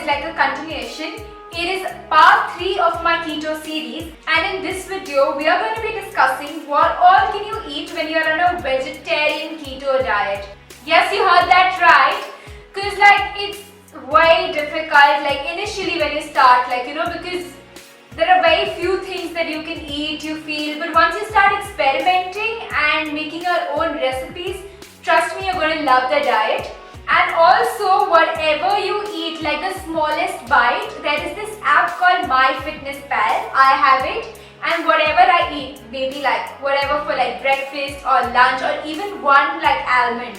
is like a continuation. It is part 3 of my keto series, and in this video we are going to be discussing what all can you eat when you are on a vegetarian keto diet. Yes, you heard that right, because like it's way difficult like initially when you start, because there are very few things that you can eat, you feel, but once you start experimenting and making your own recipes, trust me, you're going to love the diet. And also, whatever you eat, like the smallest bite, there is this app called MyFitnessPal. I have it, and whatever I eat, maybe like whatever for like breakfast or lunch or even one like almond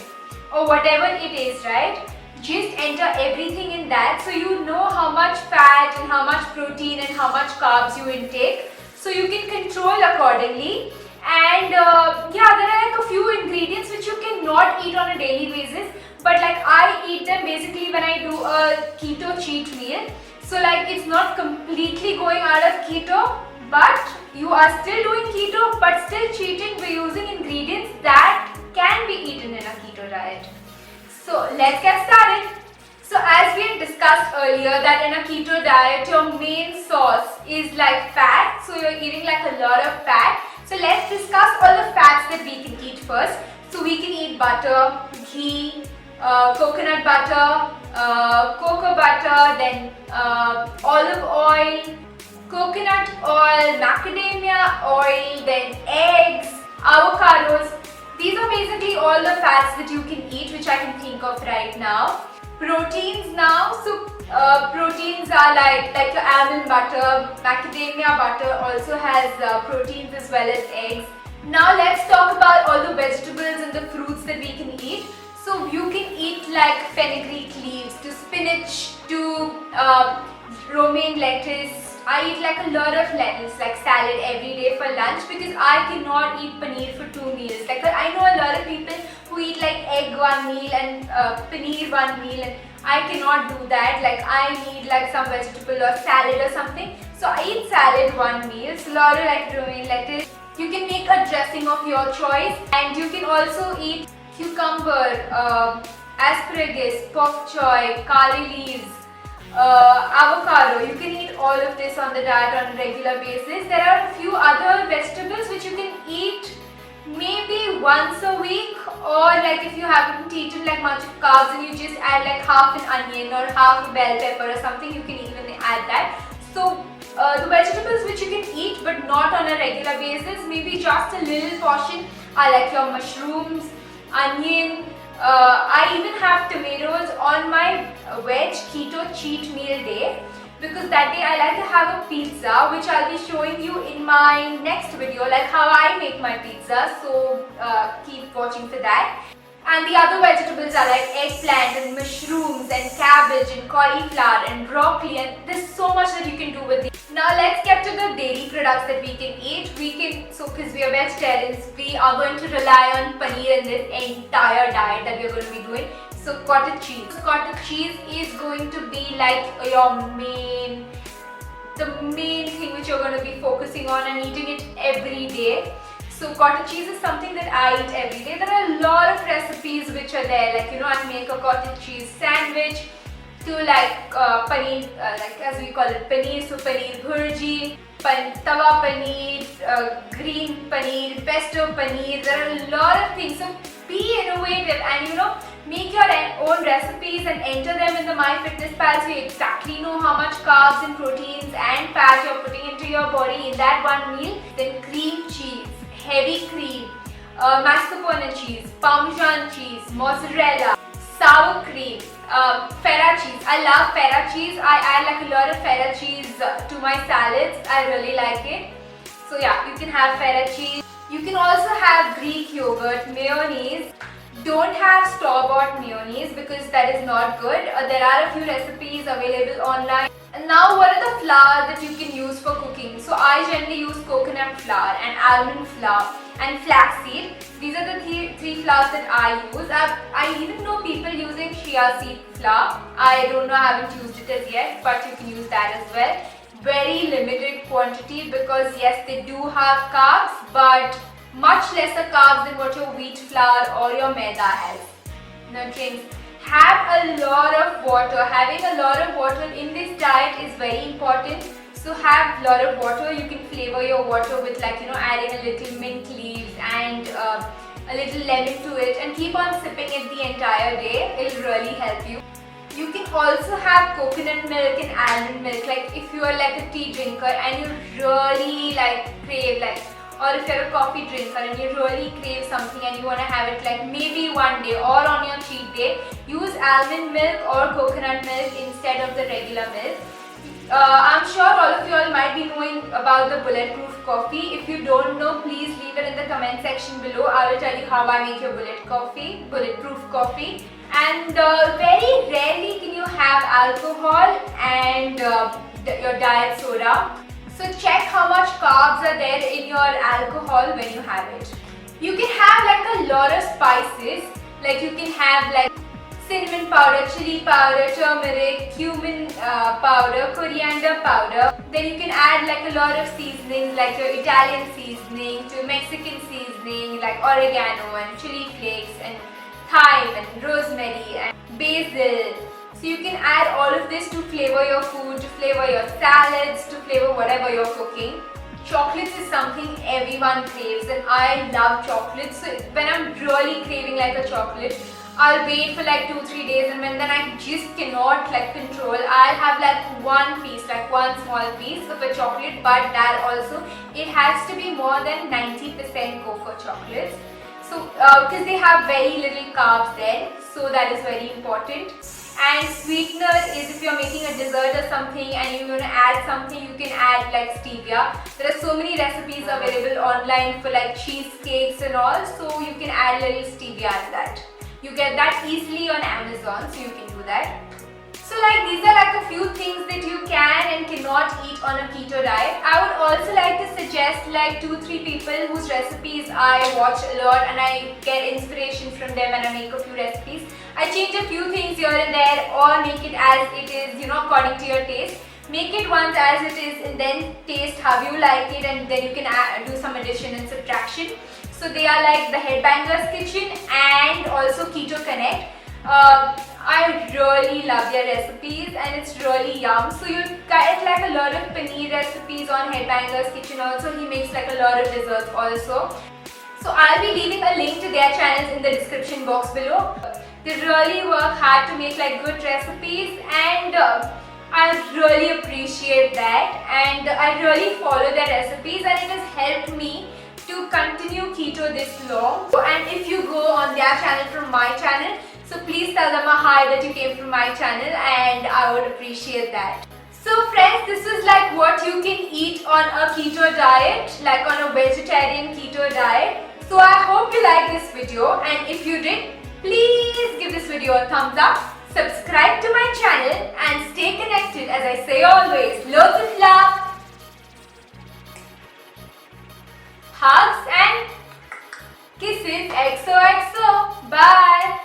or whatever it is, right? Just enter everything in that so you know how much fat and how much protein and how much carbs you intake, so you can control accordingly. And yeah, there are like a few ingredients which you cannot eat on a daily basis, but like I eat them basically when I do a keto cheat meal. So like it's not completely going out of keto, but you are still doing keto but still cheating by using ingredients that can be eaten in a keto diet. So let's get started. So as we had discussed earlier that in a keto diet your main source is like fat, so you're eating like a lot of fat. So let's discuss all the fats that we can eat first. So we can eat butter, ghee, coconut butter, cocoa butter, then olive oil, coconut oil, macadamia oil, then eggs, avocados. These are basically all the fats that you can eat, which I can think of right now. Proteins now, so proteins are like your almond butter, macadamia butter also has proteins as well as eggs. Now let's talk about all the vegetables and the fruits that we can eat. So you can eat like fenugreek leaves, to spinach, to romaine lettuce. I eat like a lot of lentils, like salad every day for lunch, because I cannot eat paneer for 2 meals. Like I know a lot of people who eat like egg one meal and paneer one meal, and I cannot do that. Like I need like some vegetable or salad or something. So I eat salad one meal. So a lot of like romaine lettuce. You can make a dressing of your choice, and you can also eat cucumber, asparagus, bok choy, kari leaves, avocado. You can eat all of this on the diet on a regular basis. There are a few other vegetables which you can eat maybe once a week, or like if you haven't eaten like much of carbs and you just add like half an onion or half a bell pepper or something, you can even add that. So the vegetables which you can eat but not on a regular basis, maybe just a little portion, are like your mushrooms, onion. I even have tomatoes on my veg keto cheat meal day, because that day I like to have a pizza, which I'll be showing you in my next video, like how I make my pizza. So keep watching for that. And the other vegetables are like eggplant and mushrooms and cabbage and cauliflower and broccoli, and there's so much that you can do with these. Now let's get to the dairy products that we can eat. Because we are vegetarians, we are going to rely on paneer in this entire diet that we are going to be doing. So cottage cheese. Cottage cheese is going to be like the main thing which you're going to be focusing on and eating it every day. So cottage cheese is something that I eat every day. There are a lot of recipes which are there, like I make a cottage cheese sandwich, to like paneer, like as we call it paneer, so paneer bhurji, tawa paneer, green paneer, pesto paneer. There are a lot of things. So be innovative and make your own recipes and enter them in the MyFitnessPal, so you exactly know how much carbs and proteins and fat you're putting into your body in that one meal. Then cream cheese, heavy cream, mascarpone cheese, Parmesan cheese, mozzarella, sour cream, feta cheese. I love feta cheese. I add like a lot of feta cheese to my salads. I really like it. So yeah, you can have feta cheese. You can also have Greek yogurt, mayonnaise. Don't have store-bought mayonnaise because that is not good. There are a few recipes available online. And now what are the flours that you can use for cooking? So I generally use coconut flour and almond flour and flaxseed. These are the three flours that I use. I even know people using chia seed flour. I don't know, I haven't used it as yet, but you can use that as well. Very limited quantity, because yes, they do have carbs, but much lesser carbs than what your wheat flour or your maida has. Nutrients. have a lot of water. Having a lot of water in this diet is very important. So have a lot of water. You can flavor your water with adding a little mint leaves and a little lemon to it, and keep on sipping it the entire day. It'll really help you. You can also have coconut milk and almond milk. Like if you are like a tea drinker and you really crave or if you're a coffee drinker and you really crave something and you want to have it maybe one day or on your cheat day, use almond milk or coconut milk instead of the regular milk. I'm sure all of you all might be knowing about the bulletproof coffee. If you don't know, please leave it in the comment section below. I will tell you how I make your bulletproof coffee. And very rarely can you have alcohol and your diet soda. So check how much carbs are there in your alcohol when you have it. You can have a lot of spices. You can have cinnamon powder, chili powder, turmeric, cumin powder, coriander powder. Then you can add a lot of seasonings like your Italian seasoning, to Mexican seasoning like oregano and chili flakes and thyme and rosemary and basil. So you can add all of this to flavor your food, to flavor your salads, to flavor whatever you're cooking. Chocolates is something everyone craves, and I love chocolates. So when I'm really craving a chocolate, I'll wait for 2-3 days, and then I just cannot control, I'll have one piece, one small piece of a chocolate, but that also, it has to be more than 90% go for chocolates. So because they have very little carbs there, so that is very important. And sweetener is if you're making a dessert or something and you want to add something, you can add stevia. There are so many recipes available online for cheesecakes and all, so you can add a little stevia in that. You get that easily on Amazon, so you can do that. So these are a few things that you can and cannot eat on a keto diet. I would also like to suggest 2-3 people whose recipes I watch a lot and I get inspiration from them and I make a few recipes. I change a few things here and there or make it as it is, according to your taste. Make it once as it is and then taste how you like it, and then you can do some addition and subtraction. So they are the Headbangers Kitchen and also Keto Connect. I really love their recipes and it's really yum. So you get a lot of paneer recipes on Headbangers Kitchen. Also he makes a lot of desserts also. So I'll be leaving a link to their channels in the description box below. They really work hard to make good recipes, and I really appreciate that, and I really follow their recipes, and it has helped me to continue keto this long. And if you go on their channel from my channel, so please tell them a hi that you came from my channel, and I would appreciate that. So friends, this is what you can eat on a keto diet, on a vegetarian keto diet. So I hope you liked this video, and if you did, please give this video a thumbs up, subscribe to my channel and stay connected. As I say always, loads of love, hugs and kisses, XOXO, bye.